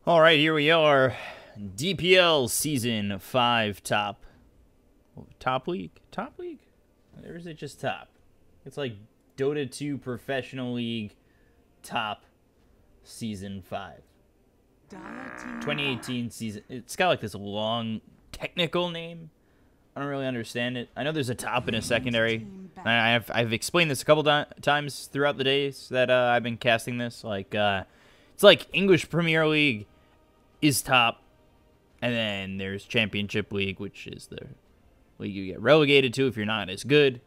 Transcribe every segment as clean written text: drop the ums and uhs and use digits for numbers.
All right, here we are. DPL Season 5 top. Top League? Top League? Or is it just top? It's like Dota 2 Professional League top Season 5. 2018 season. It's got like this long technical name. I don't really understand it. I know there's a top and a secondary. I've explained this a couple times throughout the days that I've been casting this. Like, it's like English Premier League is top, and then there's Championship League, which is the league you get relegated to if you're not as good.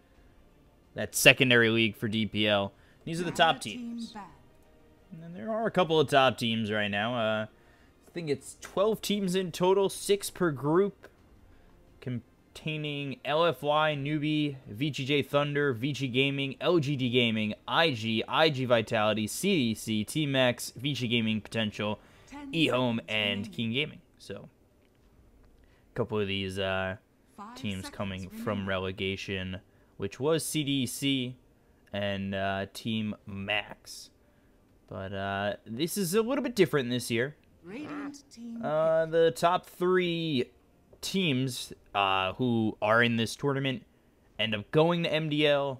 That's secondary league for DPL. These are the top teams. And then there are a couple of top teams right now. I think it's 12 teams in total, 6 per group, containing LFY, Newbie, VGJ Thunder, Vici Gaming, LGD Gaming, IG Vitality, CDEC, Team X, Vici Gaming Potential, eHome, and King Gaming. So, a couple of these teams coming from relegation, which was CDEC and Team Max. But this is a little bit different this year. The top 3 teams who are in this tournament end up going to MDL.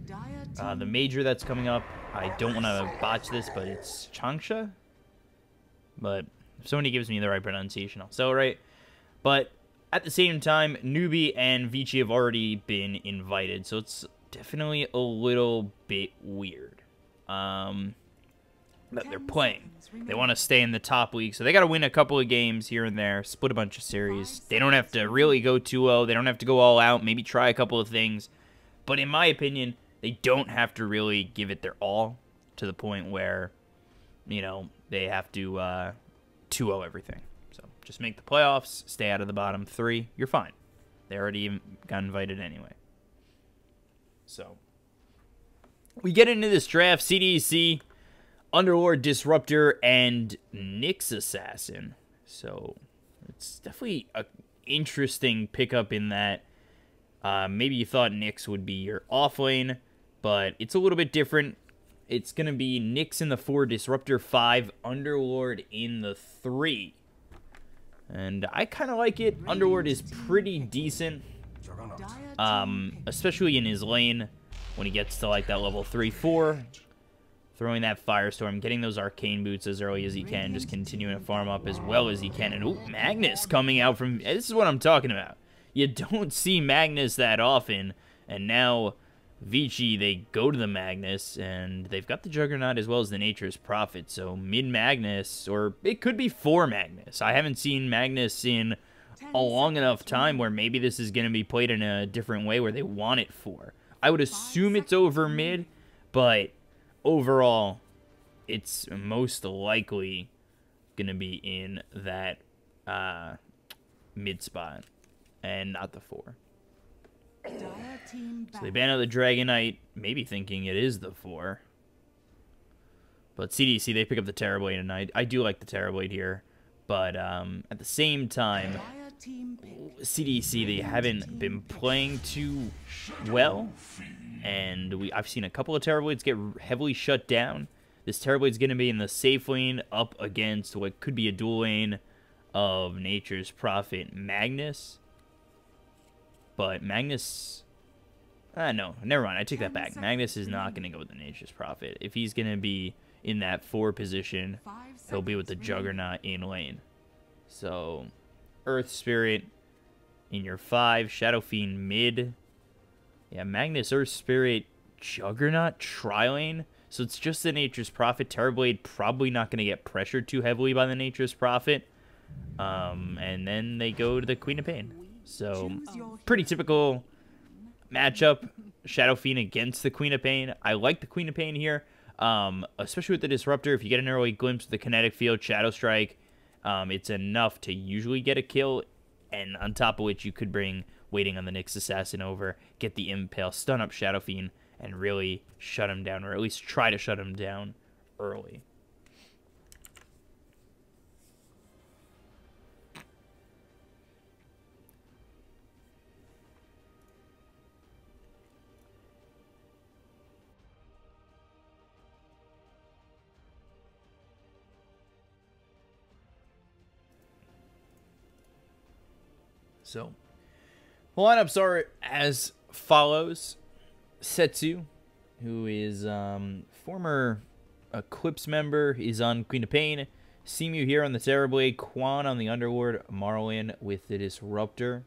The major that's coming up, I don't want to botch this, but it's Changsha. But if somebody gives me the right pronunciation, I'll say it right. But at the same time, Newbie and Vici have already been invited, so it's definitely a little bit weird that they're playing. They want to stay in the top league, so they got to win a couple of games here and there, split a bunch of series. They don't have to really go 2-0. They don't have to go all out, maybe try a couple of things. But in my opinion, they don't have to really give it their all to the point where, you know, they have to 2-0 everything. So just make the playoffs, stay out of the bottom 3. You're fine. They already got invited anyway. So we get into this draft. CDEC, Underlord, Disruptor, and Nyx Assassin. So it's definitely an interesting pickup in that maybe you thought Nyx would be your off lane, but it's a little bit different. It's going to be Nyx in the 4, Disruptor 5, Underlord in the 3. And I kind of like it. Underlord is pretty decent, especially in his lane when he gets to like that level 3-4. Throwing that Firestorm, getting those Arcane Boots as early as he can, just continuing to farm up as well as he can. And ooh, Magnus coming out from... This is what I'm talking about. You don't see Magnus that often, and now Vici, they go to the Magnus, and they've got the Juggernaut as well as the Nature's Prophet, so mid-Magnus, or it could be 4 Magnus. I haven't seen Magnus in a long enough time where maybe this is going to be played in a different way where they want it for. I would assume it's over mid, but overall, it's most likely going to be in that mid spot and not the 4. So they ban out the Dragon Knight, maybe thinking it is the 4. But CDC, they pick up the Terrorblade, and I do like the Terrorblade here. But at the same time, CDC, they haven't been playing too well. And I've seen a couple of Terrorblades get heavily shut down. This Terrorblade's going to be in the safe lane up against what could be a dual lane of Nature's Prophet Magnus. But Magnus... no, never mind. I take that back. Magnus is not going to go with the Nature's Prophet. If he's going to be in that 4 position, he'll be with the Juggernaut in lane. So, Earth Spirit in your 5. Shadow Fiend mid. Yeah, Magnus, Earth Spirit, Juggernaut, tri-lane. So it's just the Nature's Prophet. Terrorblade probably not going to get pressured too heavily by the Nature's Prophet. And then they go to the Queen of Pain. So, pretty typical matchup. Shadow Fiend against the Queen of Pain. I like the Queen of Pain here, especially with the Disruptor. If you get an early glimpse of the Kinetic Field, Shadow Strike, it's enough to usually get a kill. And on top of which, you could bring Waiting on the Nyx Assassin over, get the Impale, stun up Shadow Fiend, and really shut him down, or at least try to shut him down early. So, the lineups are as follows. Setsu, who is former Eclipse member, is on Queen of Pain. Simu here on the Terrorblade. Quan on the Underlord. Marlin with the Disruptor.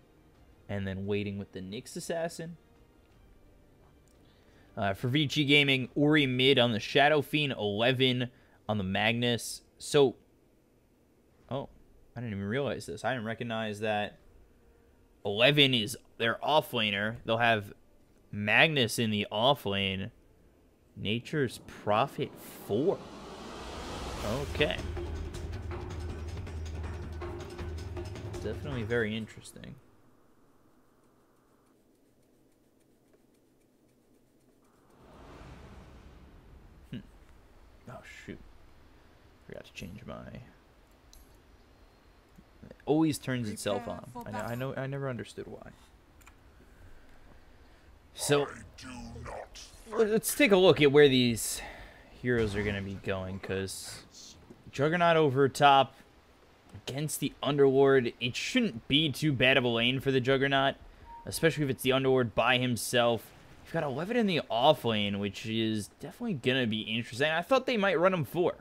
And then waiting with the Nyx Assassin. For Vici Gaming, Ori mid on the Shadow Fiend. 11 on the Magnus. So, oh, I didn't even realize this. I didn't recognize that 11 is their offlaner. They'll have Magnus in the offlane. Nature's Prophet 4. Okay. Definitely very interesting. Oh, shoot. Forgot to change my... It always turns itself on. I never understood why. So, let's take a look at where these heroes are going to be going, because Juggernaut over top against the Underlord, it shouldn't be too bad of a lane for the Juggernaut, especially if it's the Underlord by himself. You've got 11 in the off lane, which is definitely going to be interesting. I thought they might run him 4,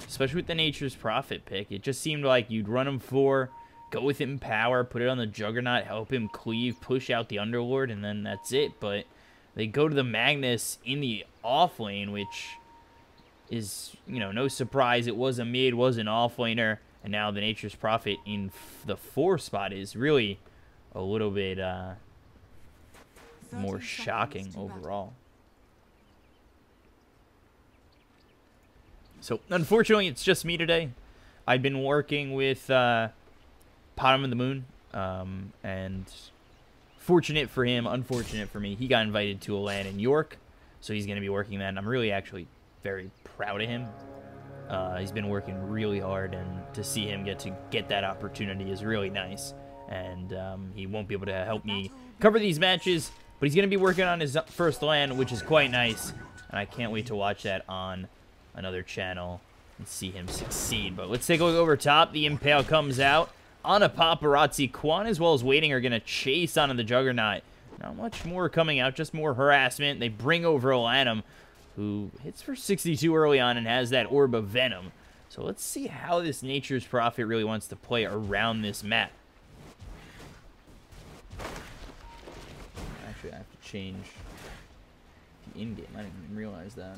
especially with the Nature's Prophet pick. It just seemed like you'd run him 4, go with it in power, put it on the Juggernaut, help him cleave, push out the Underlord, and then that's it. But they go to the Magnus in the off lane, which is, you know, no surprise. It was a mid, was an off laner, and now the Nature's Prophet in the 4 spot is really a little bit more shocking overall. So, unfortunately, it's just me today. I've been working with Bottom of the Moon, and fortunate for him, unfortunate for me, he got invited to a LAN in York, so he's going to be working that, and I'm really actually very proud of him. He's been working really hard, and to see him get that opportunity is really nice. And he won't be able to help me cover these matches, but he's going to be working on his first LAN, which is quite nice, and I can't wait to watch that on another channel and see him succeed. But let's take a look over top. The Impale comes out on a paparazzi. Quan as well as Waiting are going to chase onto the Juggernaut. Not much more coming out, just more harassment. They bring over Olanum, who hits for 62 early on and has that Orb of Venom. So let's see how this Nature's Prophet really wants to play around this map. Actually, I have to change the in-game. I didn't even realize that.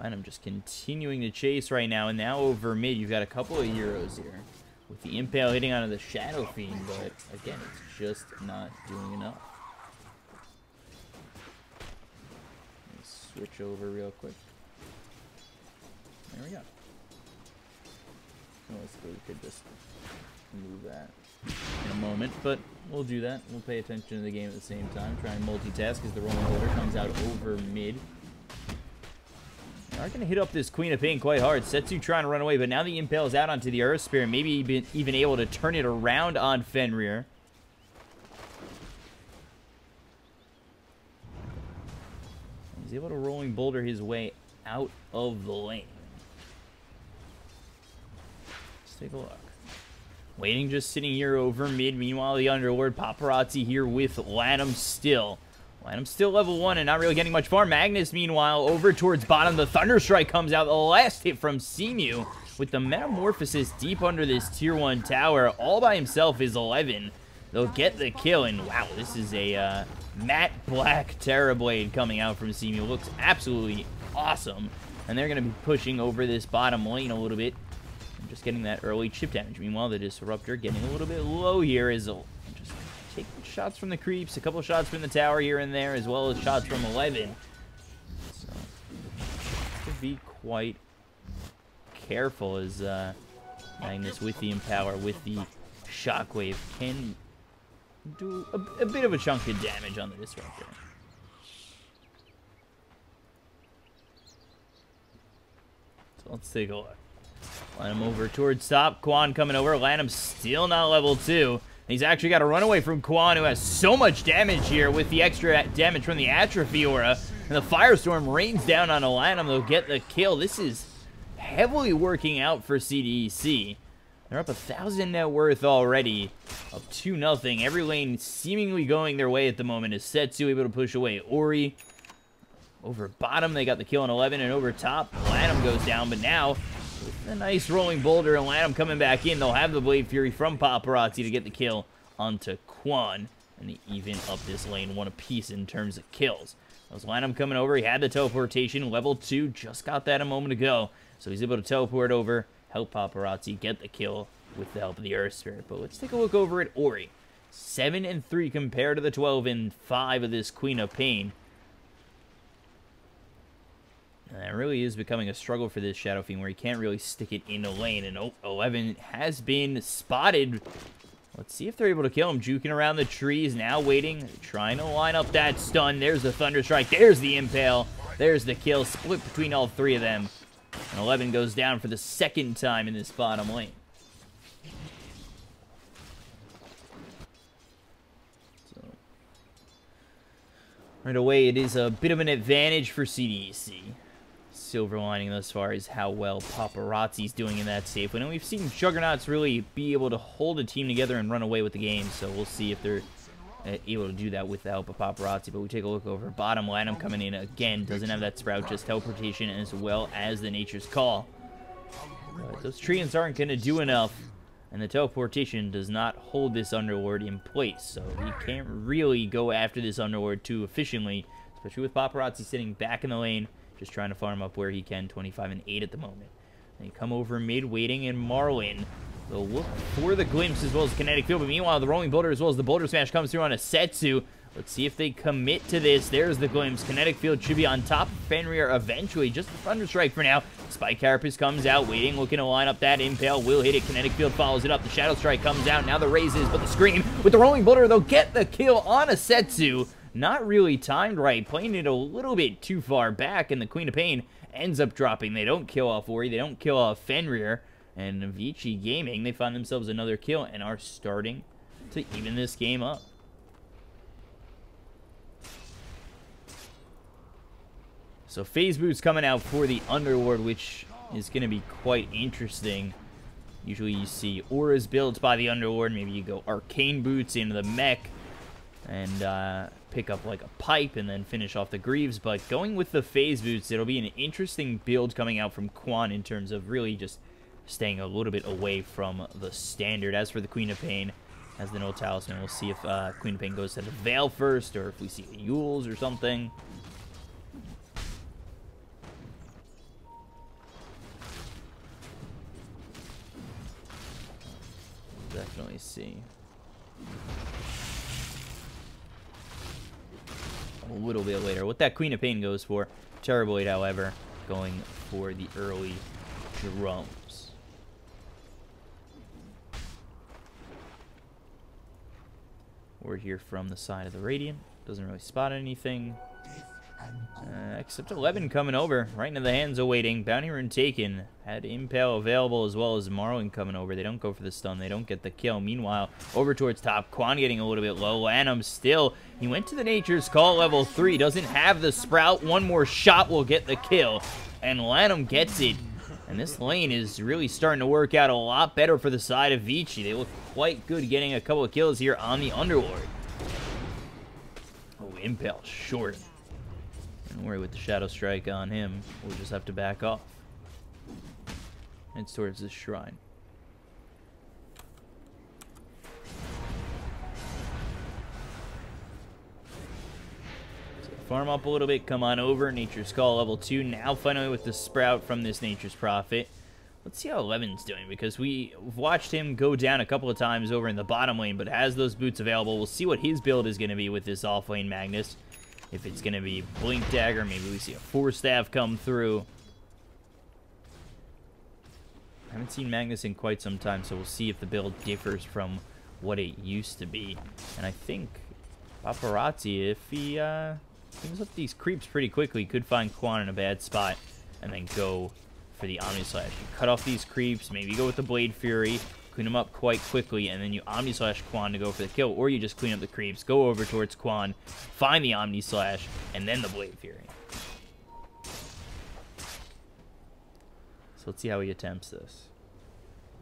And I'm just continuing to chase right now, and now over mid, you've got a couple of heroes here. With the Impale hitting onto the Shadow Fiend, but again, it's just not doing enough. Switch over real quick. There we go. We could just move that in a moment, but we'll do that. We'll pay attention to the game at the same time. Try and multitask as the rolling order comes out over mid. They are going to hit up this Queen of Pain quite hard. Setsu trying to run away, but now the Impale is out onto the Earth Spear, maybe even able to turn it around on Fenrir. He's able to Rolling Boulder his way out of the lane. Let's take a look. Waiting just sitting here over mid. Meanwhile, the Underlord Paparazzi here with Lanham still. Lanham still level 1 and not really getting much farm. Magnus, meanwhile, over towards bottom. The Thunderstrike comes out. The last hit from Simu with the Metamorphosis deep under this tier 1 tower. All by himself is 11. They'll get the kill, and wow, this is a matte black Terrorblade coming out from Simu. Looks absolutely awesome. And they're going to be pushing over this bottom lane a little bit. And just getting that early chip damage. Meanwhile, the Disruptor getting a little bit low here is just taking shots from the creeps, a couple shots from the tower here and there, as well as shots from 11. So, to be quite careful as Magnus with the Empower, with the Shockwave, can do a bit of a chunk of damage on the Disruptor. So let's take a look. Lanham over towards top. Quan coming over. Lanham still not level 2. He's actually got to run away from Quan, who has so much damage here with the extra damage from the Atrophy Aura. And the Firestorm rains down on Lanham. They'll get the kill. This is heavily working out for CDEC. They're up 1,000 net worth already, up 2-0. Every lane seemingly going their way at the moment. Is Setsu able to push away Ori? Over bottom, they got the kill on 11, and over top, Lanham goes down. But now, with a nice rolling boulder and Lanham coming back in, they'll have the Blade Fury from Paparazzi to get the kill onto Quan. And they even up this lane one apiece in terms of kills. That was Lanham coming over. He had the teleportation, level 2, just got that a moment ago. So he's able to teleport over, help Paparazzi get the kill with the help of the Earth Spirit. But let's take a look over at Ori. 7-3 compared to the 12-5 of this Queen of Pain. And that really is becoming a struggle for this Shadow Fiend, where he can't really stick it in the lane. And 11 has been spotted. Let's see if they're able to kill him. Juking around the trees, now waiting, trying to line up that stun. There's the Thunder Strike. There's the Impale. There's the kill. Split between all three of them. And 11 goes down for the second time in this bottom lane. So, right away, it is a bit of an advantage for CDEC. Silver lining thus far is how well Paparazzi's doing in that safe lane. And we've seen Juggernauts really be able to hold a team together and run away with the game. So we'll see if they're able to do that with the help of Paparazzi. But we take a look over bottom. Lanham coming in again. Doesn't have that sprout, just teleportation as well as the Nature's Call. But those treants aren't going to do enough. And the teleportation does not hold this Underlord in place. So he can't really go after this Underlord too efficiently. Especially with Paparazzi sitting back in the lane. Just trying to farm up where he can, 25-8 at the moment. They come over mid, waiting, and Marlin. They'll look for the glimpse as well as kinetic field. But meanwhile, the rolling boulder as well as the boulder smash comes through on a Setsu. Let's see if they commit to this. There's the glimpse. Kinetic field should be on top of Fenrir eventually. Just the Thunder Strike for now. Spike Carapace comes out, waiting, looking to line up that Impale. Will hit it. Kinetic field follows it up. The Shadow Strike comes out. Now the raises, but the Scream with the rolling boulder, they'll get the kill on a Setsu. Not really timed right, playing it a little bit too far back, and the Queen of Pain ends up dropping. They don't kill off Ori, they don't kill off Fenrir, and Vici Gaming, they find themselves another kill and are starting to even this game up. So Phase Boots coming out for the Underlord, which is going to be quite interesting. Usually you see auras built by the Underlord, maybe you go Arcane Boots into the mech, and pick up like a pipe and then finish off the Greaves. But going with the Phase Boots, it'll be an interesting build coming out from Quan in terms of really just staying a little bit away from the standard. As for the Queen of Pain, has the No Talisman. We'll see if Queen of Pain goes to the Veil first, or if we see the Yules or something. We'll definitely see. A little bit later. What that Queen of Pain goes for. Terrorblade, however, going for the early drums. We're here from the side of the Radiant. Doesn't really spot anything. Except 11 coming over. Right into the hands of waiting. Bounty Rune taken. Had Impale available as well as Marlin coming over. They don't go for the stun. They don't get the kill. Meanwhile, over towards top. Quan getting a little bit low. Lanham still. He went to the Nature's Call level 3. Doesn't have the sprout. One more shot will get the kill. And Lanham gets it. And this lane is really starting to work out a lot better for the side of Vici. They look quite good getting a couple of kills here on the Underlord. Oh, Impale short. Don't worry with the Shadow Strike on him. We'll just have to back off. It's towards this shrine. So farm up a little bit, come on over. Nature's Call level 2. Now finally with the sprout from this Nature's Prophet. Let's see how 11's doing, because we've watched him go down a couple of times over in the bottom lane, but has those boots available. We'll see what his build is going to be with this off-lane Magnus. If it's going to be Blink Dagger, maybe we see a Force Staff come through. I haven't seen Magnus in quite some time, so we'll see if the build differs from what it used to be. And I think Paparazzi, if he cleans up these creeps pretty quickly, could find Quan in a bad spot and then go for the Omni Slash. You cut off these creeps, maybe go with the Blade Fury, clean them up quite quickly, and then you Omni Slash Quan to go for the kill, or you just clean up the creeps, go over towards Quan, find the Omni Slash, and then the Blade Fury. So let's see how he attempts this.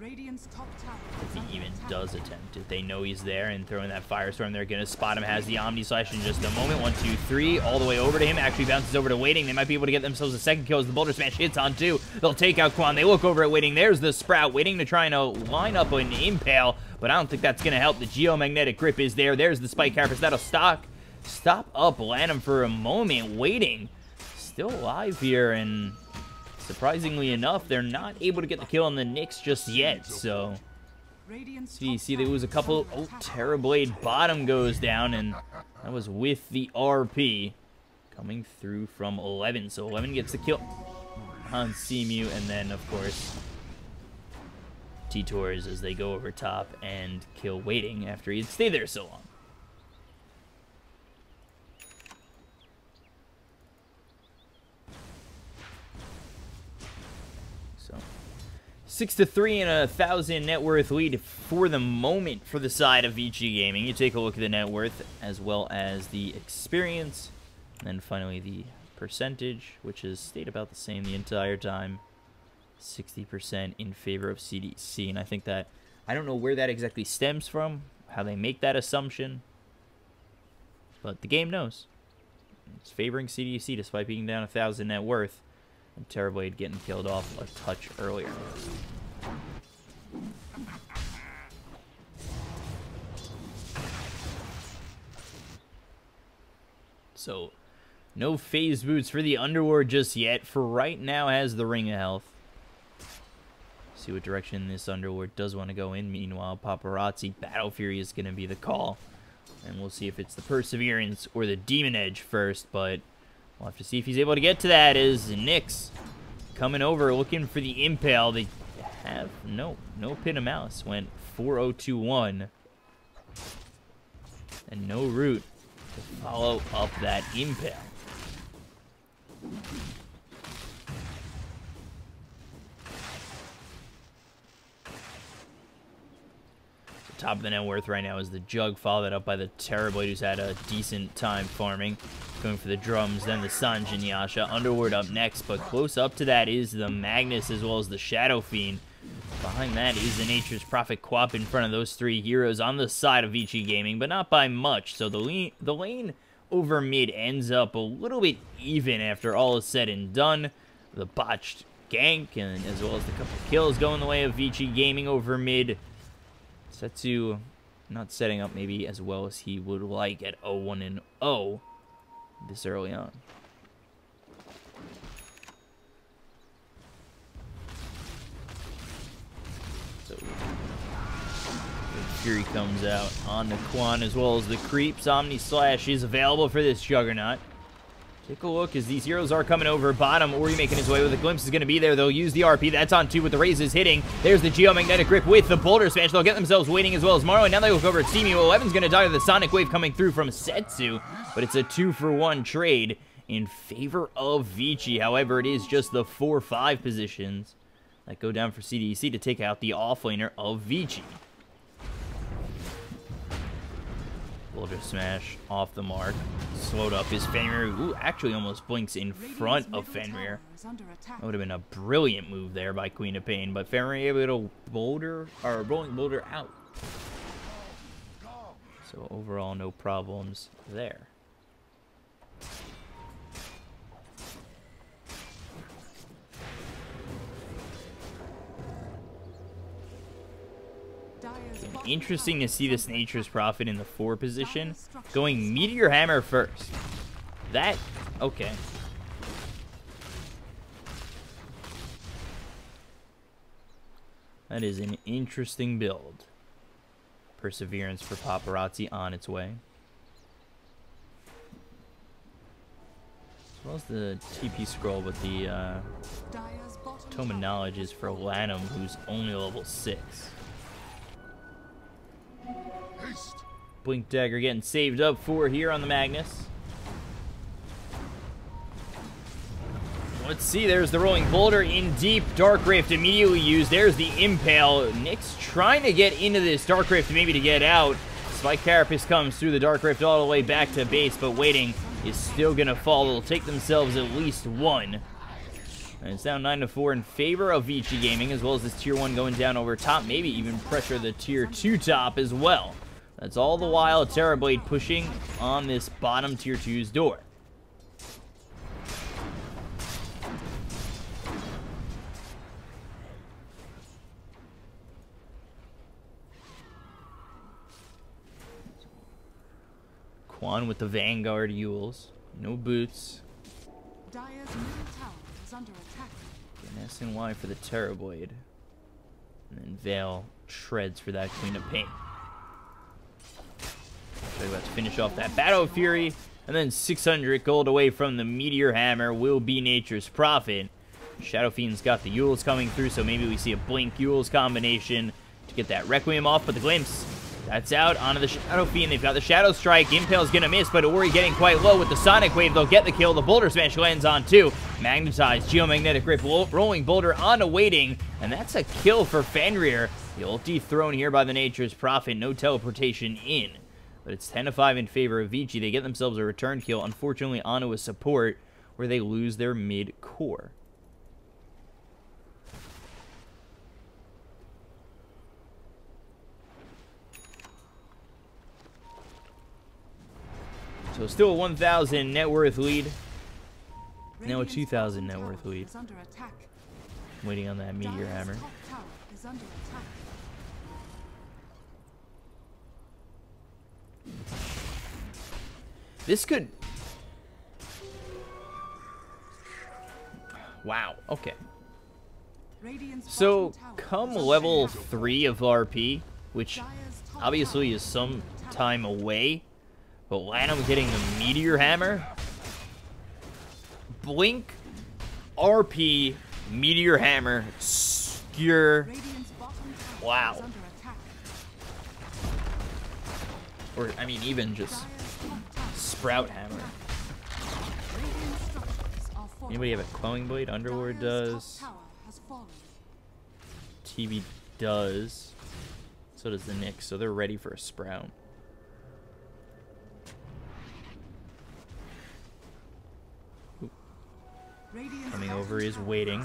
If he even does attempt it. They know he's there, and throwing that Firestorm, they're going to spot him. Has the Omni Slash in just a moment. 1, 2, 3, all the way over to him. Actually bounces over to Waiting. They might be able to get themselves a second kill as the Boulder Smash hits on 2. They'll take out Quan. They look over at Waiting. There's the Sprout, Waiting to try and line up an Impale, but I don't think that's going to help. The Geomagnetic Grip is there. There's the Spike Carapace. That'll stop up Lanham for a moment. Waiting still alive here, and surprisingly enough, they're not able to get the kill on the Nyx just yet, so CDEC, they lose a couple. Oh, Terrorblade bottom goes down, and that was with the RP coming through from 11. So 11 gets the kill on Seamew, and then, of course, T-Tours as they go over top and kill Waiting after he'd stayed there so long. So 6-3 and 1,000 net worth lead for the moment for the side of Vici Gaming. You take a look at the net worth as well as the experience, and then finally the percentage, which has stayed about the same the entire time. 60% in favor of CDEC, and I think that, I don't know where that exactly stems from, how they make that assumption, but the game knows. It's favoring CDEC despite being down 1,000 net worth. And Terrorblade getting killed off a touch earlier. So, no phase boots for the Underlord just yet. For right now, has the Ring of Health. See what direction this Underlord does want to go in. Meanwhile, Paparazzi, Battle Fury is going to be the call. And we'll see if it's the Perseverance or the Demon Edge first, but we'll have to see if he's able to get to that. Is Nyx coming over looking for the Impale. They have no Pin of Malice. Went 4-0-2-1. And no route to follow up that Impale. Top of the net worth right now is the Jug, followed up by the Terrorblade, who's had a decent time farming. Going for the drums, then the Sanjin Yasha. Underlord up next, but close up to that is the Magnus as well as the Shadow Fiend. Behind that is the Nature's Prophet Quap in front of those three heroes on the side of Vici Gaming, but not by much. So the lane over mid ends up a little bit even after all is said and done. The botched gank, and as well as the couple kills going the way of Vici Gaming over mid. Setsu not setting up maybe as well as he would like at 0-1-0 this early on. So Fury comes out on the Quan as well as the Creeps. Omni Slash is available for this Juggernaut. Take a look as these heroes are coming over bottom. Ori making his way with a glimpse is going to be there. They'll use the RP. That's on 2 with the raises hitting. There's the Geomagnetic Grip with the Boulder Smash. They'll get themselves waiting as well as Morrow. And now they look over at Seamew. 11's going to die to the Sonic Wave coming through from Setsu. But it's a 2-for-1 trade in favor of Vici. However, it is just the 4-5 positions that go down for CDEC to take out the offlaner of Vici. Boulder Smash off the mark. Slowed up his Fenrir. Ooh, actually almost blinks in front of Fenrir. That would have been a brilliant move there by Queen of Pain, but Fenrir able to rolling Boulder out. So overall, no problems there. Interesting to see this Nature's Prophet in the 4 position, going Meteor Hammer first. That, okay. That is an interesting build. Perseverance for Paparazzi on its way. As well as the TP scroll, but the Tome of Knowledge is for Lanham, who's only level 6. Blink Dagger getting saved up for here on the Magnus. Let's see, there's the Rolling Boulder in deep. Dark Rift immediately used. There's the Impale. Nyx trying to get into this Dark Rift maybe to get out. Spike Carapace comes through the Dark Rift all the way back to base, but Waiting is still going to fall. They'll take themselves at least one. And it's down 9-4 in favor of Vici Gaming, as well as this Tier 1 going down over top. Maybe even pressure the Tier 2 top as well. That's all the while Terrorblade pushing on this bottom Tier 2's door. Quan with the Vanguard Yules. No boots. Dire's middle tower is under attack. An SNY for the Terrorblade. And then Vale shreds for that Queen of Pain. So about to finish off that Battle of Fury. And then 600 gold away from the Meteor Hammer will be Nature's Prophet. Shadow Fiend's got the Yules coming through, so maybe we see a Blink Yules combination to get that Requiem off. But the Glimpse, that's out onto the Shadow Fiend. They've got the Shadow Strike. Impale's gonna miss, but Ori getting quite low with the Sonic Wave. They'll get the kill. The Boulder Smash lands on two. Magnetized, Geomagnetic Grip, rolling Boulder on awaiting, and that's a kill for Fenrir. The ulti thrown here by the Nature's Prophet. No teleportation in. But it's 10-5 in favor of Vici. They get themselves a return kill, unfortunately onto a support, where they lose their mid-core. So still a 1,000 net worth lead. Now a 2,000 net worth lead. Waiting on that Meteor Hammer. This could... Wow, okay. So, come level 3 of RP, which obviously is some time away, but Lanham getting the Meteor Hammer, Blink, RP, Meteor Hammer, Skewer, wow. Or, I mean, even just Sprout Hammer. Anybody have a Quelling Blade? Underlord does. TV does. So does the Nyx, so they're ready for a Sprout. Ooh. Coming over is waiting.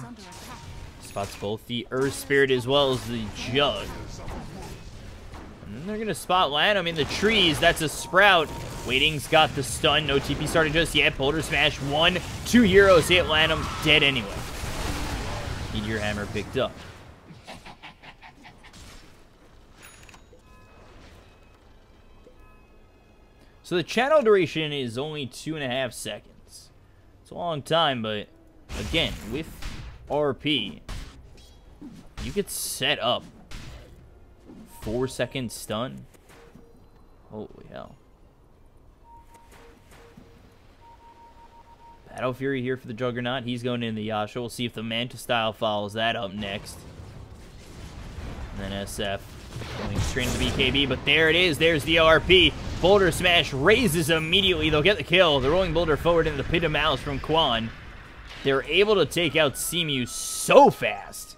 Spots both the Earth Spirit as well as the Jug. And then they're going to spot Lanham in the trees. That's a Sprout. Waiting's got the stun. No TP started just yet. Boulder Smash 1. 2 heroes hit Lanham. Dead anyway. Meteor Hammer picked up. So the channel duration is only 2.5 seconds. It's a long time, but again, with RP, you get set up 4-second stun. Holy hell. Battle Fury here for the Juggernaut. He's going into the Yasha. We'll see if the Manta Style follows that up next. And then SF going straight into the BKB, but there it is. There's the RP. Boulder Smash raises immediately. They'll get the kill. The rolling boulder forward into the Pit of Malice from Quan. They're able to take out Seamew so fast.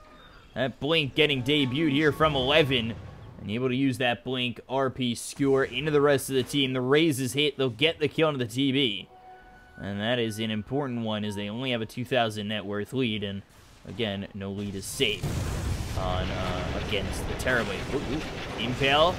That Blink getting debuted here from 11. And able to use that Blink RP skewer into the rest of the team. The raise is hit. They'll get the kill into the TB. And that is an important one, as they only have a 2,000 net worth lead. And again, no lead is safe on against the Terrorblade. Impale,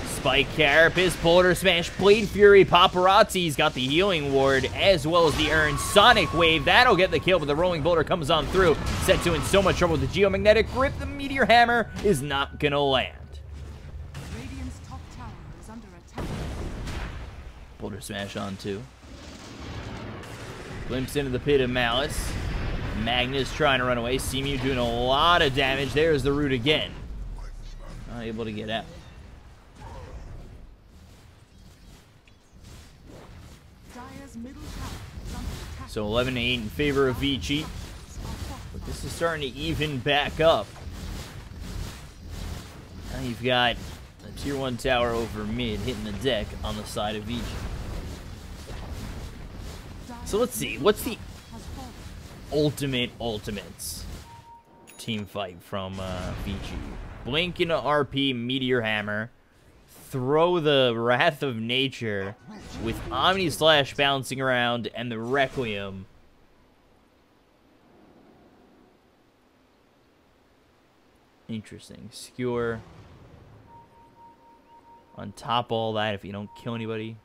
Spike Carapace, Boulder Smash, Blade Fury, Paparazzi's got the healing ward, as well as the Urn Sonic Wave. That'll get the kill, but the rolling boulder comes on through. Setsu in so much trouble with the Geomagnetic Grip. The Meteor Hammer is not gonna land. Radiant's top tower is under attack. Boulder Smash on two. Glimpse into the Pit of Malice. Magnus trying to run away. Seamew doing a lot of damage. There's the root again. Not able to get out. So 11-8 in favor of Vici. But this is starting to even back up. Now you've got a tier 1 tower over mid hitting the deck on the side of Vici. So let's see. What's the ultimates team fight from Vici? Blink into RP, Meteor Hammer. Throw the Wrath of Nature with Omni Slash bouncing around and the Requiem. Interesting. Skewer. On top of all that, if you don't kill anybody.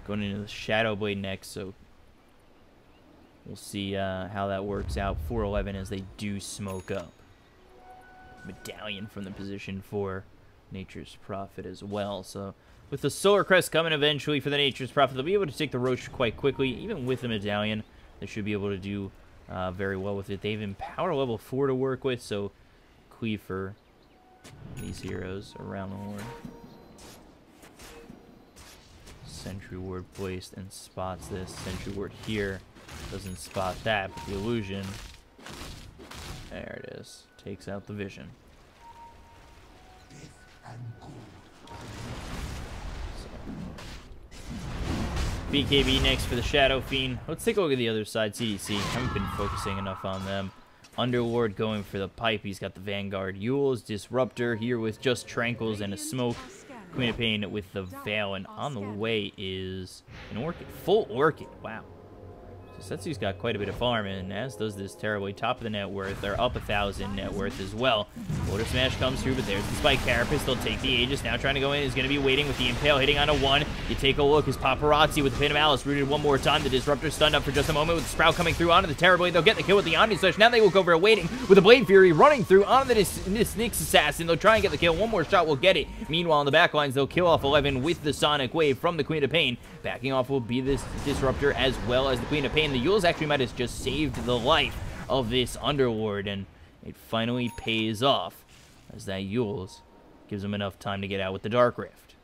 Going into the Shadow Blade next, so we'll see how that works out. 411 as they do smoke up. Medallion from the position for Nature's Prophet as well. So with the Solar Crest coming eventually for the Nature's Prophet, they'll be able to take the Roach quite quickly. Even with the Medallion, they should be able to do very well with it. They have Empower level 4 to work with, so cleave for these heroes around the horn. Sentry Ward placed and spots this. Sentry Ward here doesn't spot that, but the illusion, there it is, takes out the vision. BKB next for the Shadow Fiend. Let's take a look at the other side. CDC. Haven't been focusing enough on them. Underlord going for the pipe. He's got the Vanguard Yules. Disruptor here with just Tranquils and a Smoke. Queen of Pain with the Veil. And on the way is an Orchid. Full Orchid. Wow. So Setsu's got quite a bit of farm, and as does this terribly. Top of the net worth. They're up 1,000 net worth as well. Border Smash comes through, but there's the Spike Carapace. They'll take the Aegis. Now trying to go in is going to be waiting with the Impale hitting on a 1. You take a look as Paparazzi with the Pin of Malice rooted one more time. The Disruptor stunned up for just a moment with the Sprout coming through onto the Terrorblade. They'll get the kill with the Omni Slash. Now they will go over waiting with the Blade Fury running through onto this Nyx Assassin. They'll try and get the kill. One more shot will get it. Meanwhile, in the back lines, they'll kill off 11 with the Sonic Wave from the Queen of Pain. Backing off will be this Disruptor as well as the Queen of Pain. The Yules actually might have just saved the life of this Underlord, and it finally pays off as that Yules gives him enough time to get out with the Dark Rift.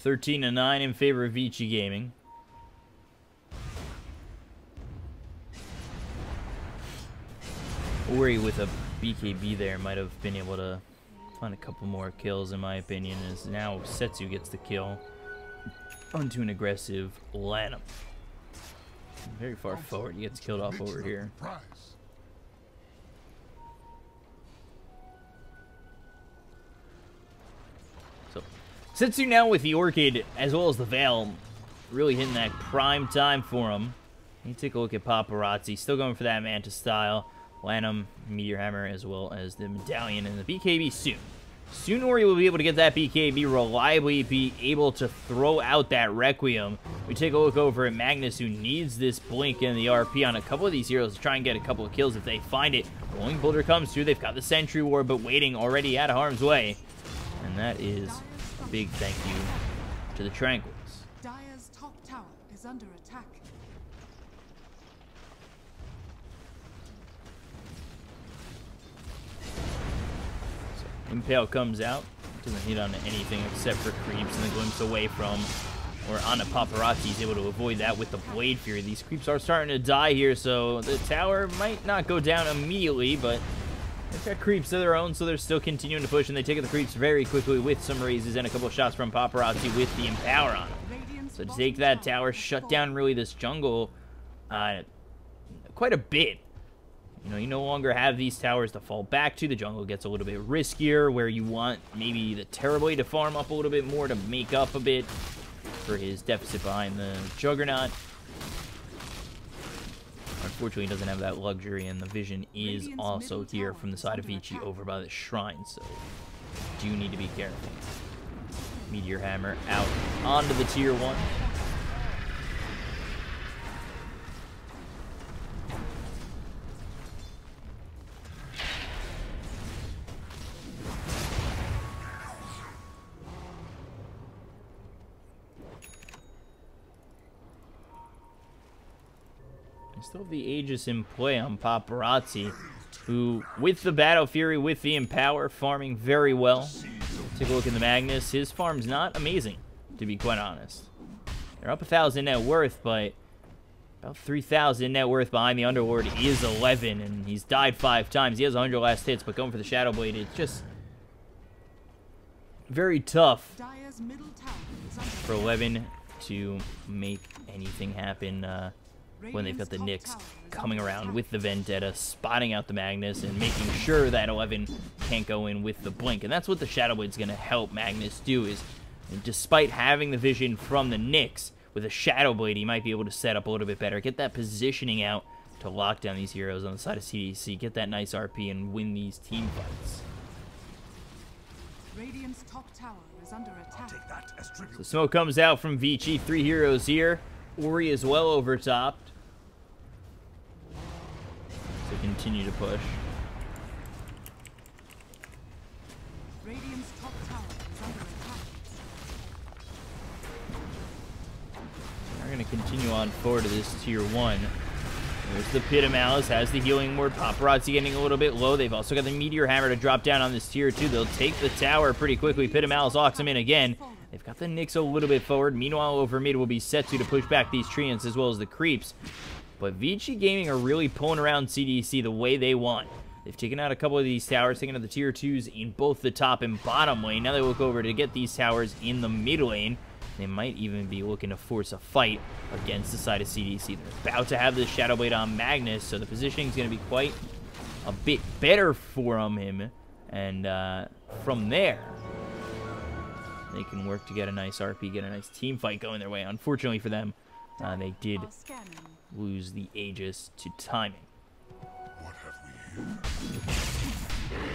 So 13-9 in favor of Vici Gaming. Worry with a BKB there might have been able to find a couple more kills, in my opinion, as now Setsu gets the kill onto an aggressive Lanham. Very far forward. He gets killed off over here. So Setsu now with the Orchid as well as the Veil really hitting that prime time for him. You take a look at Paparazzi, still going for that Manta style. Lanham, Meteor Hammer, as well as the Medallion and the BKB soon. Soon Ori will be able to get that BKB, reliably be able to throw out that Requiem. We take a look over at Magnus, who needs this Blink and the RP on a couple of these heroes to try and get a couple of kills if they find it. Rolling Boulder comes through. They've got the Sentry Ward, but waiting already out of harm's way. And that is a big thank you to the Tranquils. Dire's top tower is under attack. Impale comes out, doesn't hit on anything except for creeps, and the glimpse away from, or on a Paparazzi. He's able to avoid that with the Blade Fury. These creeps are starting to die here, so the tower might not go down immediately, but they've got creeps of their own, so they're still continuing to push, and they take the creeps very quickly with some raises and a couple of shots from Paparazzi with the Empower on him. So to take that tower, shut down really this jungle quite a bit. You know, you no longer have these towers to fall back to. The jungle gets a little bit riskier, where you want maybe the Terrorblade to farm up a little bit more to make up a bit for his deficit behind the Juggernaut. Unfortunately, he doesn't have that luxury, and the vision is also here from the side of Vici over by the shrine, so you do need to be careful. Meteor Hammer out onto the tier 1. Still have the Aegis in play on Paparazzi, who, with the Battle Fury, with the Empower, farming very well. Take a look at the Magnus. His farm's not amazing, to be quite honest. They're up 1,000 net worth, but about 3,000 net worth behind the Underlord is 11, and he's died 5 times. He has 100 last hits, but going for the Shadow Blade, it's just very tough Dire's middle tower is under for 11 to make anything happen when they've got the Nyx coming around with the Vendetta, spotting out the Magnus, and making sure that 11 can't go in with the Blink. And that's what the Shadow Blade's going to help Magnus do, is despite having the vision from the Nyx, with a Shadow Blade, he might be able to set up a little bit better, get that positioning out to lock down these heroes on the side of CDEC, get that nice RP, and win these team fights. Radiant's top tower is under attack. Take that as tribute. So smoke comes out from Vici, 3 heroes here. Ori is well overtopped. So continue to push. Radiant's top tower is under attack. We're going to continue on forward to this tier 1. There's the Pit of Malice, has the healing ward. Paparazzi getting a little bit low. They've also got the Meteor Hammer to drop down on this tier 2. They'll take the tower pretty quickly. Pit of Malice locks him in again. They've got the Nyx a little bit forward. Meanwhile, over mid will be Setsu to push back these treants as well as the creeps. But Vici Gaming are really pulling around CDEC the way they want. They've taken out a couple of these towers, taken out the tier 2s in both the top and bottom lane. Now they look over to get these towers in the mid lane. They might even be looking to force a fight against the side of CDEC. They're about to have this Shadow Blade on Magnus, so the positioning is going to be quite a bit better from him. And from there, they can work to get a nice RP, get a nice team fight going their way. Unfortunately for them, they did lose the Aegis to timing. What have we here?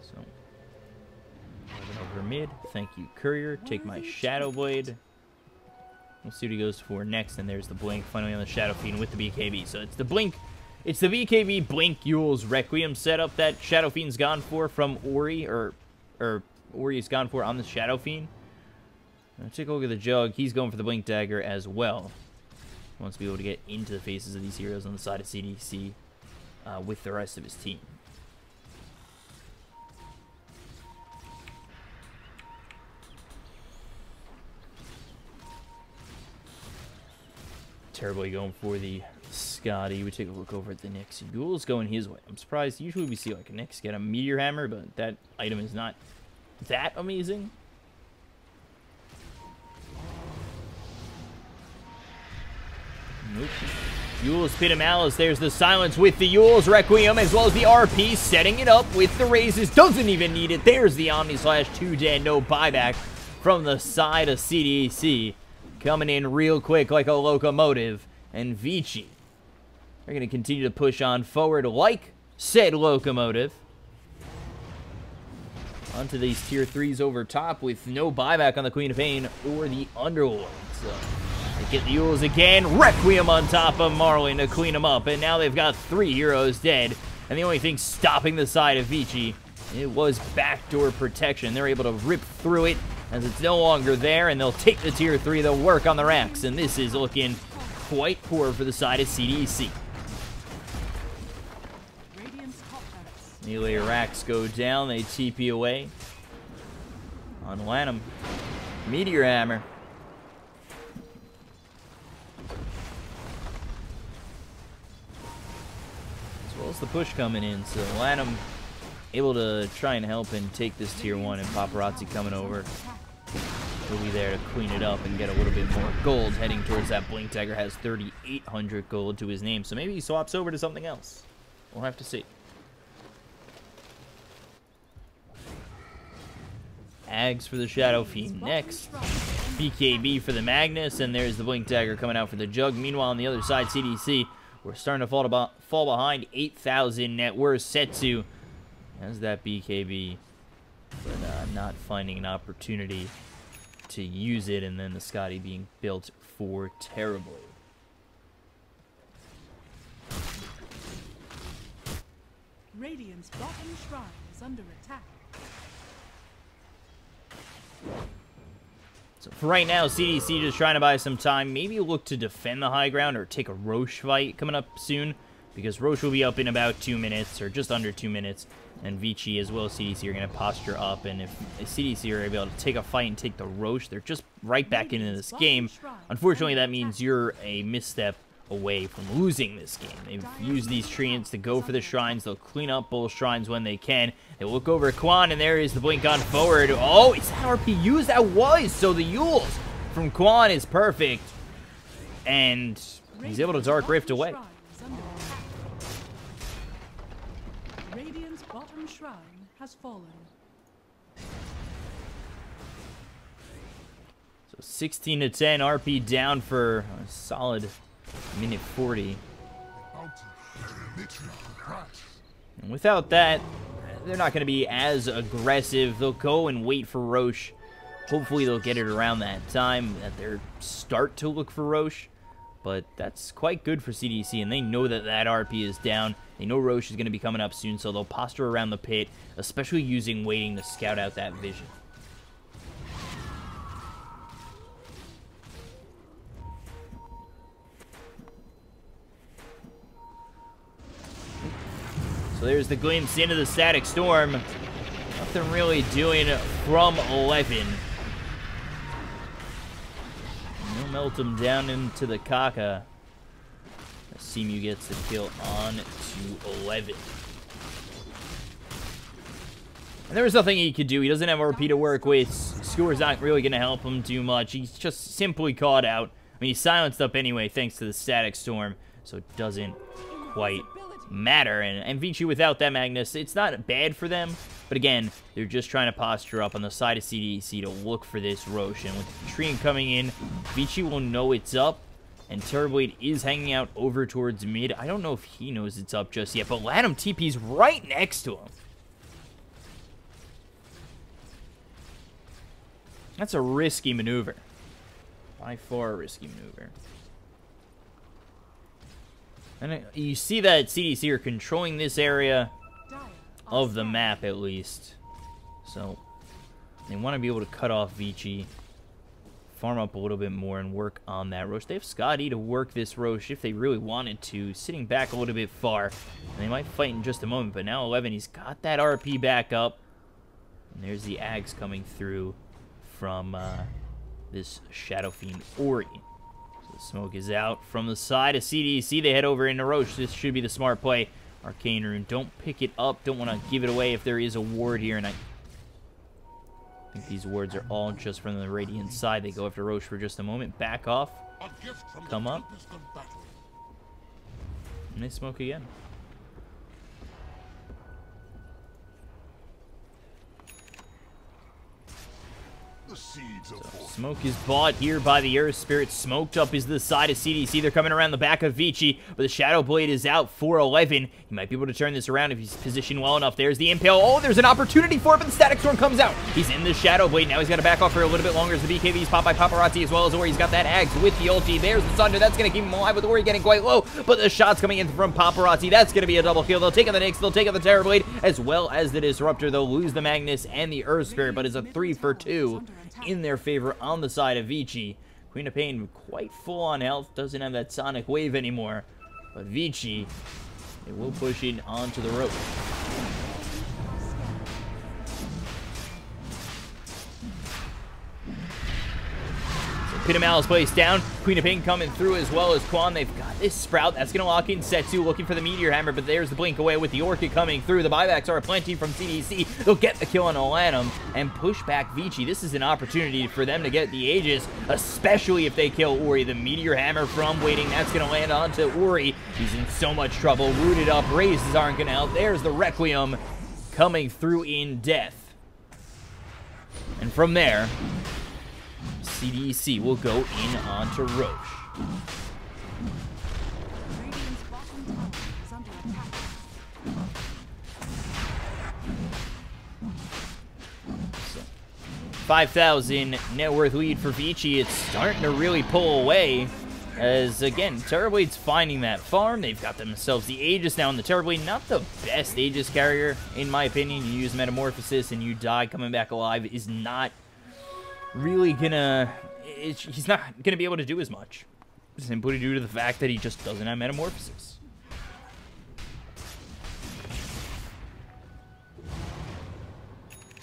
So, over mid. Thank you, Courier. Take my Shadow Blade. We'll see what he goes for next. And there's the Blink finally on the Shadow Fiend with the BKB. So it's the Blink. It's the BKB Blink Yule's Requiem setup that Shadow Fiend's gone for from Ori, or Ori's gone for on the Shadow Fiend. Now take a look at the Jug. He's going for the Blink Dagger as well. Wants to be able to get into the faces of these heroes on the side of CDC with the rest of his team. Terribly going for the Scotty. We take a look over at the Nyx. Yule's going his way. I'm surprised. Usually we see like a Nyx get a Meteor Hammer, but that item is not that amazing. Nope. Yule's Pit of Malice. There's the silence with the Yule's Requiem, as well as the RP, setting it up with the raises. Doesn't even need it. There's the Omni Slash, 2 dead, no buyback from the side of CDEC. Coming in real quick like a locomotive. And Vici are going to continue to push on forward like said locomotive. Onto these tier 3s over top with no buyback on the Queen of Pain or the Underlord. So they get the Yules again. Requiem on top of Marlin to clean them up. And now they've got 3 heroes dead. And the only thing stopping the side of Vici, it was backdoor protection. They're able to rip through it as it's no longer there. And they'll take the tier 3. They'll work on the racks. And this is looking quite poor for the side of CDEC. Melee racks go down. They TP away. On Lanham. Meteor Hammer. As well as the push coming in. So Lanham able to try and help and take this tier 1. And Paparazzi coming over. He'll be there to clean it up and get a little bit more gold. Heading towards that Blink Dagger. Has 3,800 gold to his name. So maybe he swaps over to something else. We'll have to see. Ags for the Shadow Fiend next. BKB for the Magnus, and there's the Blink Dagger coming out for the Jug. Meanwhile, on the other side, CDC, we're starting to fall behind. 8,000 net worth. Setsu has that BKB, but not finding an opportunity to use it, and then the Scotty being built for terribly. Radiant's bottom shrine is under attack. So for right now, CDC just trying to buy some time. Maybe look to defend the high ground or take a Roche fight coming up soon, because Roche will be up in about 2 minutes, or just under 2 minutes. And Vici as well as CDC are going to posture up. And if CDC are able to take a fight and take the Roche, they're just right back into this game. Unfortunately, that means you're a misstep away from losing this game. They've used these treants to go for the shrines. They'll clean up both shrines when they can. They look over at Quan, and there is the blink on forward. Oh, is that RP used? That was! So the Yules from Quan is perfect. And he's able to Dark Rift away. Radiant's bottom shrine has fallen. So 16 to 10, RP down for a solid minute 40. And without that, they're not going to be as aggressive. They'll go and wait for Roche. Hopefully they'll get it around that time that they start to look for Roche. But that's quite good for CDEC, and they know that that RP is down. They know Roche is going to be coming up soon, so they'll posture around the pit, especially using waiting to scout out that vision. So there's the glimpse into the static storm. Nothing really doing from 11. He'll melt him down into the Kaka. Simu gets the kill on to 11. And there was nothing he could do. He doesn't have RP to work with. Skewer's not really going to help him too much. He's just simply caught out. I mean, he's silenced up anyway thanks to the static storm, so it doesn't quite matter. And Vici without that Magnus, it's not bad for them, but again, they're just trying to posture up on the side of CDEC to look for this Roche. And with the Treant coming in, Vici will know it's up, and Terrorblade is hanging out over towards mid. I don't know if he knows it's up just yet, but Latham TP's right next to him. That's a risky maneuver. By far a risky maneuver. And you see that CDC are controlling this area of the map, at least. So, they want to be able to cut off Vici, farm up a little bit more, and work on that Roche. They have Scotty to work this Roche if they really wanted to, sitting back a little bit far. And they might fight in just a moment, but now 11, he's got that RP back up. And there's the Ags coming through from this Shadow Fiend Ori. The smoke is out from the side of CDEC. They head over into Roche. This should be the smart play. Arcane Rune, don't pick it up. Don't want to give it away if there is a ward here. And I think these wards are all just from the Radiant side. They go after Roche for just a moment. Back off. Come up. And they smoke again. So, smoke is bought here by the Earth Spirit. Smoked up is the side of CDC. They're coming around the back of Vici, but the Shadow Blade is out for 11. He might be able to turn this around if he's positioned well enough. There's the Impale. Oh, there's an opportunity for it, but the Static Storm comes out. He's in the Shadow Blade. Now he's got to back off for a little bit longer as the BKB's popped by Paparazzi as well as Ori. He's got that Ags with the ulti. There's the Thunder. That's going to keep him alive with Ori getting quite low, but the shots coming in from Paparazzi. That's going to be a double kill. They'll take on the Nyx. They'll take on the Terror Blade as well as the Disruptor. They'll lose the Magnus and the Earth Spirit, but it's a 3 for 2 in their favor on the side of Vici. Queen of Pain quite full on health, doesn't have that Sonic Wave anymore, but Vici, they will push it onto the rope. Pitamaal is placed down. Queen of Pain coming through as well as Quan. They've got this Sprout. That's going to lock in Setsu looking for the Meteor Hammer, but there's the blink away with the Orchid coming through. The buybacks are plenty from CDC. They'll get the kill on Olanum and push back Vici. This is an opportunity for them to get the Aegis, especially if they kill Ori. The Meteor Hammer from waiting. That's going to land onto Ori. He's in so much trouble. Rooted up. Raises aren't going to help. There's the Requiem coming through in death. And from there, CDEC will go in onto Roche. Radiant's bottom tower is under attack. So, 5,000 net worth lead for Vici. It's starting to really pull away. As, again, Terrorblade's finding that farm. They've got themselves the Aegis now, and the Terrorblade, not the best Aegis carrier, in my opinion. You use Metamorphosis and you die coming back alive is not really gonna... he's not gonna be able to do as much. Simply due to the fact that he just doesn't have Metamorphosis.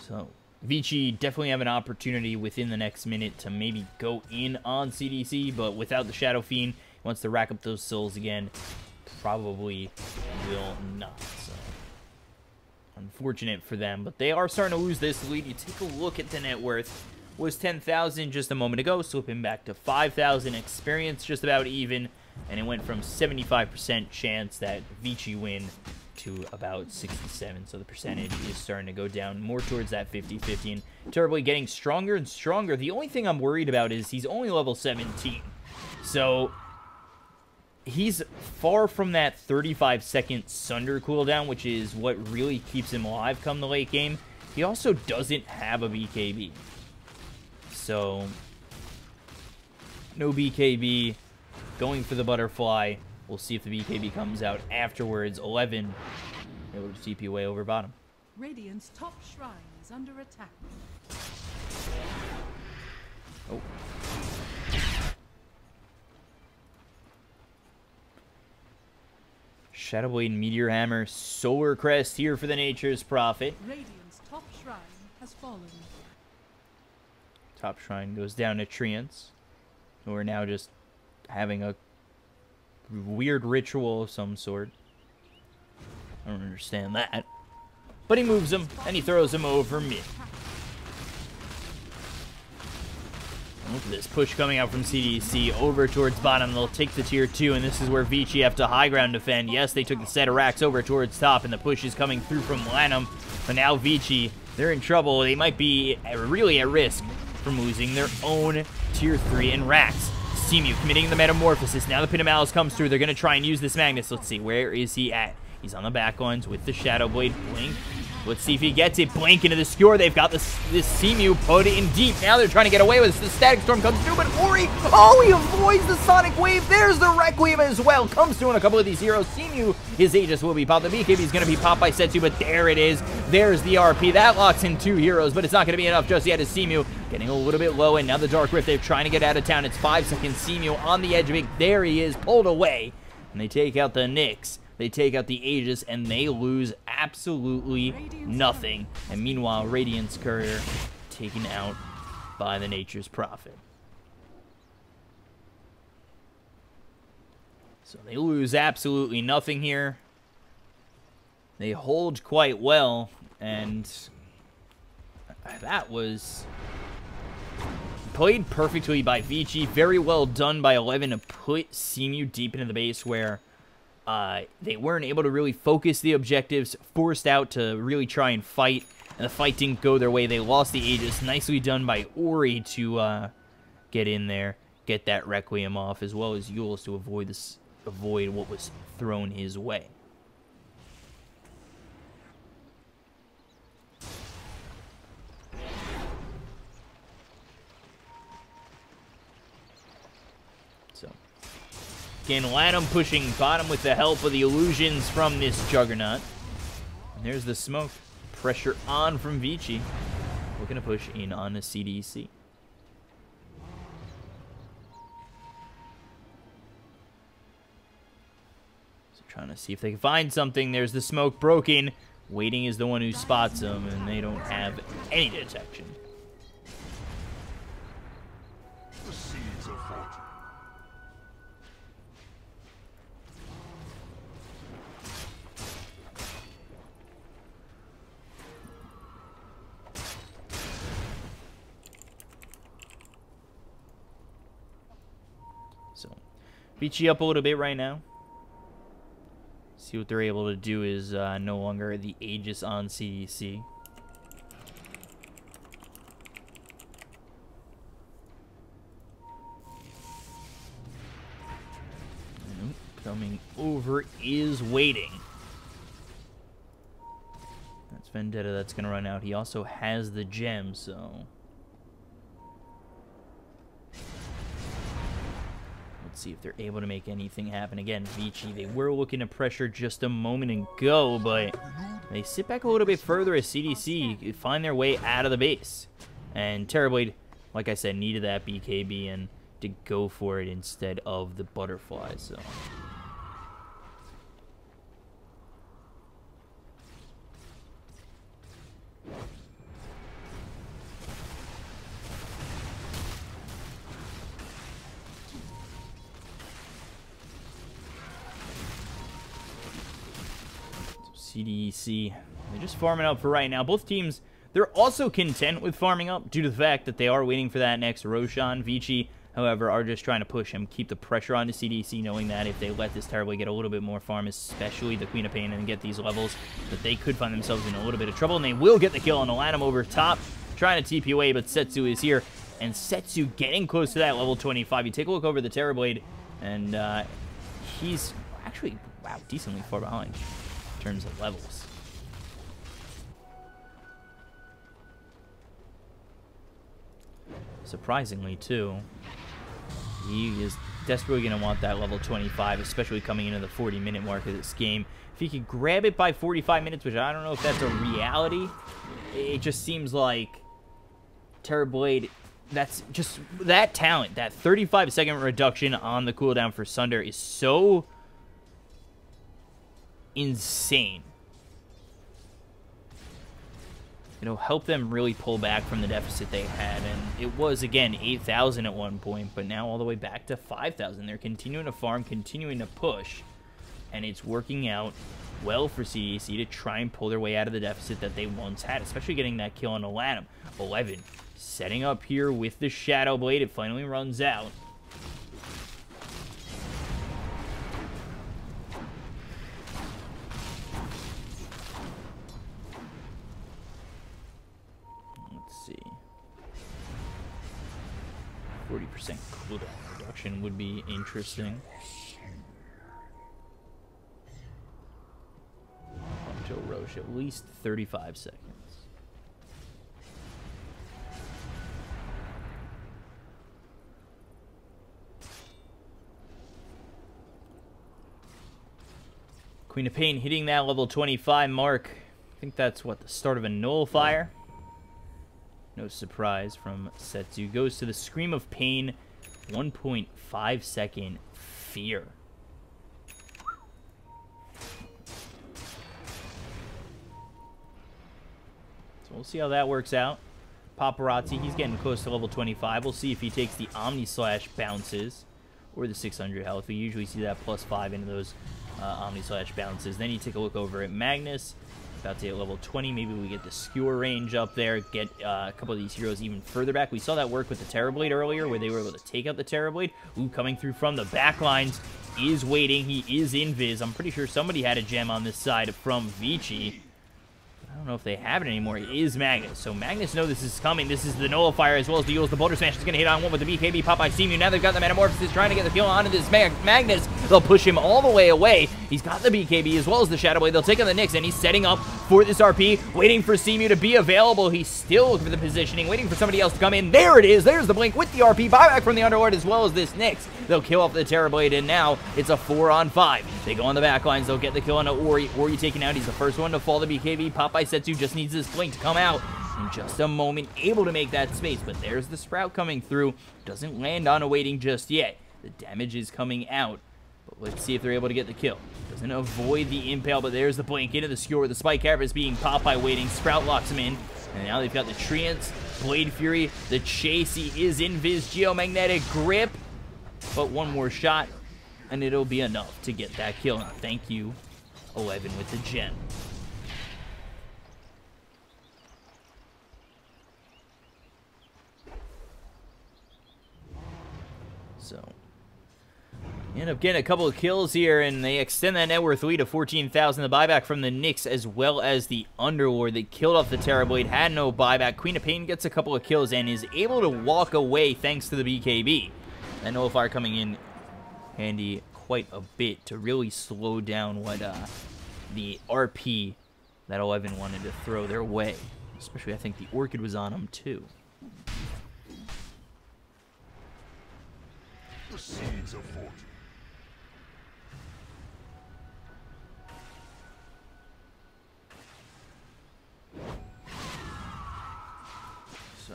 So, Vici definitely have an opportunity within the next minute to maybe go in on CDC, but without the Shadow Fiend, Wants to rack up those souls again. Probably will not. So unfortunate for them, but they are starting to lose this lead. You take a look at the net worth. Was 10,000 just a moment ago, slipping back to 5,000. Experience just about even, and it went from 75% chance that Vici win to about 67, so the percentage is starting to go down more towards that 50-50, and Terribly getting stronger and stronger. The only thing I'm worried about is he's only level 17, so he's far from that 35-second Sunder cooldown, which is what really keeps him alive come the late game. He also doesn't have a BKB. So, no BKB, going for the butterfly. We'll see if the BKB comes out afterwards. 11, able to TP away over bottom. Radiant's top shrine is under attack. Oh. Shadow Blade, Meteor Hammer, Solar Crest here for the Nature's Prophet. Radiant's top shrine has fallen. Top shrine goes down to Treants, who are now just having a weird ritual of some sort. I don't understand that. But he moves him, and he throws him over mid. Look at this push coming out from CDEC over towards bottom. They'll take the tier 2, and this is where Vici have to high ground defend. Yes, they took the set of racks over towards top, and the push is coming through from Lanham. But now Vici, they're in trouble. They might be really at risk from losing their own tier 3 in racks. Seamew committing the metamorphosis. Now the Pit of Malice comes through. They're going to try and use this Magnus. Let's see, where is he at? He's on the back ones with the Shadow Blade. Blink. Let's see if he gets it. Blink into the skewer. They've got this Seamew put in deep. Now they're trying to get away with this. The Static Storm comes through, but Ori, oh, he avoids the Sonic Wave. There's the Requiem as well. Comes through on a couple of these heroes. Seamew, his Aegis will be popped. The BKB is going to be popped by Setsu, but there it is. There's the RP. That locks in 2 heroes, but it's not going to be enough just yet as Seamew getting a little bit low, and now the Dark Rift, they're trying to get out of town. It's 5 seconds. Seamew on the edge of it. There he is, pulled away, and they take out the Nyx. They take out the Aegis, and they lose absolutely nothing. And meanwhile, Radiant's Courier taken out by the Nature's Prophet. So they lose absolutely nothing here. They hold quite well, and that was played perfectly by Vici. Very well done by 11 to put Seamew deep into the base where they weren't able to really focus the objectives, forced out to really try and fight, and the fight didn't go their way. They lost the Aegis. Nicely done by Ori to get in there, get that Requiem off, as well as Yules to avoid what was thrown his way. Again, Lanham pushing bottom with the help of the illusions from this Juggernaut. And there's the smoke. Pressure on from Vici. Looking to push in on the CDEC. So trying to see if they can find something. There's the smoke broken. Waiting is the one who spots them, and they don't have any detection. The seeds of fortune. Vici up a little bit right now. See what they're able to do is no longer the Aegis on CDEC. Coming over is waiting. That's Vendetta that's going to run out. He also has the gem, so see if they're able to make anything happen. Again, Vici, they were looking to pressure just a moment ago, but they sit back a little bit further as CDEC find their way out of the base. And Terrorblade, like I said, needed that BKB and to go for it instead of the butterfly, so CDEC, they're just farming up for right now. Both teams, they're also content with farming up due to the fact that they are waiting for that next Roshan. Vici, however, are just trying to push him, keep the pressure on the CDEC, knowing that if they let this Terrorblade get a little bit more farm, especially the Queen of Pain, and get these levels, that they could find themselves in a little bit of trouble, and they will get the kill on Aladdin over top, trying to TP away, but Setsu is here, and Setsu getting close to that level 25. You take a look over the Terrorblade, and he's actually, wow, decently far behind in terms of levels. Surprisingly, too, he is desperately going to want that level 25, especially coming into the 40-minute mark of this game. If he could grab it by 45 minutes, which I don't know if that's a reality, it just seems like Terrorblade, that's just that talent, that 35-second reduction on the cooldown for Sunder is so insane. It'll help them really pull back from the deficit they had, and it was, again, 8,000 at one point, but now all the way back to 5,000. They're continuing to farm, continuing to push, and it's working out well for CDEC to try and pull their way out of the deficit that they once had, especially getting that kill on Aladdin. 11 setting up here with the Shadow Blade. It finally runs out. Let's see. 40% cooldown reduction would be interesting. Up to Roche, at least 35 seconds. Queen of Pain hitting that level 25 mark. I think that's, what, the start of a nullifier? No surprise from Setsu. Goes to the Scream of Pain, 1.5 second Fear. So we'll see how that works out. Paparazzi, he's getting close to level 25. We'll see if he takes the Omni Slash bounces or the 600 health. We usually see that +5 into those Omni Slash bounces. Then you take a look over at Magnus. About to hit level 20. Maybe we get the skewer range up there, get a couple of these heroes even further back. We saw that work with the Terrorblade earlier, where they were able to take out the Terrorblade. Ooh, coming through from the back lines is waiting. He is invis. I'm pretty sure somebody had a gem on this side from Vici. I don't know if they have it anymore. It is Magnus. So Magnus knows this is coming. This is the Nullifier as well as the Eagles. The Boulder Smash is going to hit on one with the BKB. Popeye Seamew. Now they've got the Metamorphosis trying to get the kill onto this Magnus. They'll push him all the way away. He's got the BKB as well as the Shadow Blade. They'll take on the Nyx, and he's setting up for this RP, waiting for Seamew to be available. He's still looking for the positioning, waiting for somebody else to come in. There it is. There's the Blink with the RP. Buyback from the Underlord as well as this Nyx. They'll kill off the Terrorblade, and now it's a 4-on-5. They go on the back lines. They'll get the kill on Ori. Ori taken out. He's the first one to fall the BKB. Popeye Setsu just needs this Blink to come out in just a moment, able to make that space. But there's the Sprout coming through. Doesn't land on awaiting just yet. The damage is coming out. But let's see if they're able to get the kill. Doesn't avoid the Impale, but there's the Blink into the skewer. The Spike Carapace being Popeye waiting. Sprout locks him in. And now they've got the Treants, Blade Fury, the Chase. He is invis, Geomagnetic Grip. But one more shot, and it'll be enough to get that kill. And thank you, 11 with the gem. So, end up getting a couple of kills here, and they extend that net worth lead to 14,000. The buyback from the Nyx as well as the Underlord. They killed off the Terrorblade, had no buyback. Queen of Pain gets a couple of kills and is able to walk away thanks to the BKB. That Nullifier coming in handy quite a bit to really slow down what the RP that 11 wanted to throw their way. Especially, I think the Orchid was on them, too. The seeds of fortune. So,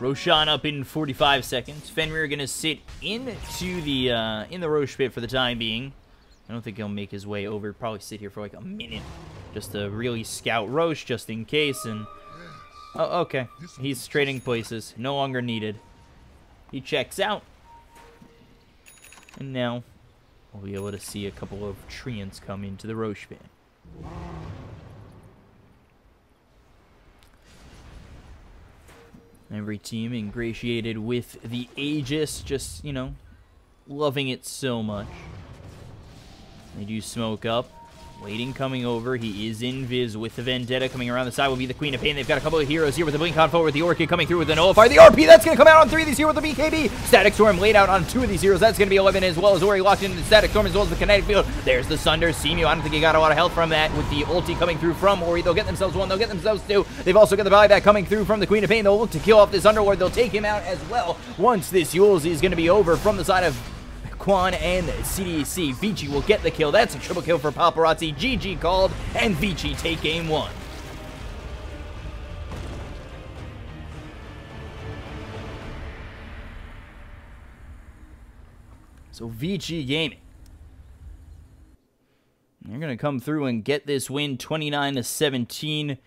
Roshan up in 45 seconds. Fenrir gonna sit into the in the Roche pit for the time being. I don't think he'll make his way over. Probably sit here for like a minute just to really scout Roche just in case. And oh, okay, he's trading places. No longer needed. He checks out. And now we'll be able to see a couple of treants come into the Roche fan. Every team ingratiated with the Aegis, just, you know, loving it so much. They do smoke up. Waiting coming over. He is invis with the Vendetta coming around the side. Will be the Queen of Pain. They've got a couple of heroes here with the Blink on forward. The Orchid coming through with the Nullifier. The RP, that's going to come out on 3 of these here with the BKB. Static Storm laid out on 2 of these heroes. That's going to be 11 as well as Ori locked into the Static Storm as well as the Kinetic Field. There's the Sunder. Seamew, I don't think he got a lot of health from that with the ulti coming through from Ori. They'll get themselves 1. They'll get themselves 2. They've also got the buyback coming through from the Queen of Pain. They'll look to kill off this Underlord. They'll take him out as well once this Yules is going to be over from the side of Quan and CDEC. Vici will get the kill. That's a triple kill for Paparazzi. GG called, and Vici take game 1. So Vici Gaming, they're going to come through and get this win 29-17.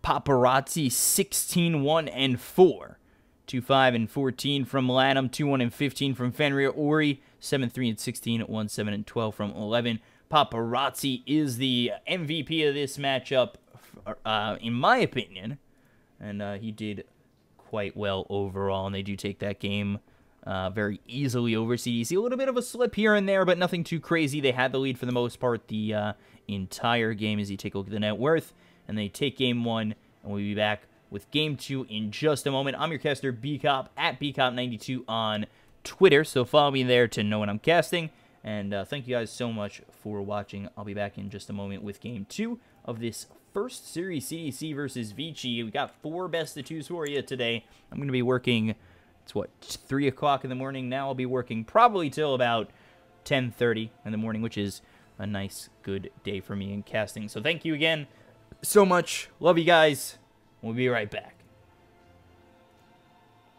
Paparazzi 16-1-4. 2-5-14 from Lanham, 2-1-15 from Fenrir. Ori 7-3-16, 1-7-12 from 11. Paparazzi is the MVP of this matchup, in my opinion, and he did quite well overall. And they do take that game very easily over CDC. A little bit of a slip here and there, but nothing too crazy. They had the lead for the most part the entire game. As you take a look at the net worth, and they take game 1, and we'll be back with game 2 in just a moment. I'm your caster, BCop, at BCop92 on Twitter, so follow me there to know when I'm casting. And thank you guys so much for watching. I'll be back in just a moment with game 2 of this first series, CDC versus Vici. We got 4 best of 2s for you today. I'm going to be working, it's what, 3 o'clock in the morning now. I'll be working probably till about 10:30 in the morning, which is a nice, good day for me in casting. So thank you again so much. Love you guys. We'll be right back.